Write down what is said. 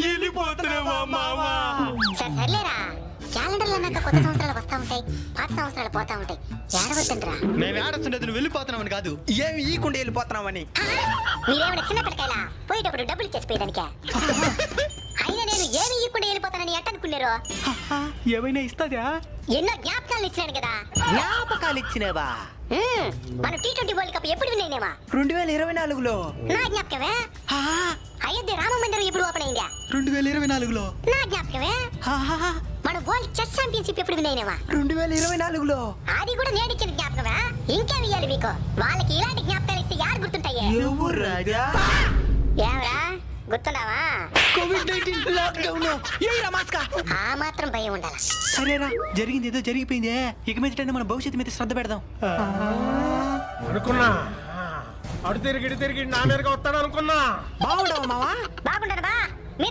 వెళ్ళిపోతున్నావా మావా? సర్లేరా, క్యాలెండర్లో నాకు కొత్త సంవత్సరాలు వస్తా ఉంటాయి, పాత సంవత్సరాలు పోతా ఉంటాయి. ఏడవద్దంట్రా. మేము ఏడొస్తుండేది నువ్వు వెళ్ళిపోతున్నావని కాదు, ఏమి ఈకుండా వెళ్ళిపోతున్నావని. మీరేమైనా చిన్న పిల్లకాయలా పోయేటప్పుడు డబ్బులు ఇచ్చేసి పోయేదానికే? అయినా నేను ఏమి ఇవ్వకుండా వెళ్ళిపోతానని ఎట్ట అనుకున్నారు? ఏమైనా ఇస్తుందా? ఎన్నో జ్ఞాపకాలు ఇచ్చినాను కదా. జ్ఞాపకాలు ఇచ్చినవా? మన T20 వరల్డ్ కప్ ఎప్పుడు విన్నానేమా? 2024లో. నా జ్ఞాపకమే. అయోధ్య రామ మందిరం ఎప్పుడు ఓపెన్ అయిందా? 2024లో. నా జ్ఞాపకమే. మన వరల్డ్ చెస్ ఛాంపియన్షిప్ ఎప్పుడు విన్నానేమా? 2024లో. అది కూడా నేను ఇచ్చిన జ్ఞాపకమే. ఇంకేం ఇయ్యాలి మీకు? వాళ్ళకి ఇలాంటి జ్ఞాపకాలు ఇస్తే యారు గుర్తుంటాయి? ఎవరు రాజా? ఏమరా గుర్తున్నావా? COVID-19 lockdown. ఏరా మాస్కా? ఆ మాత్రం భయం ఉండాలి. సరేరా, జరిగింది ఏదో జరిగిపోయిందే. ఇక మీద మన భవిష్యత్తు మీద శ్రద్ధ పెడదాం అనుకున్నా. అడు తిరిగి నా మీదగా వస్తాడు అనుకున్నా. బాగుండవా మావా? బాగుండదు బా.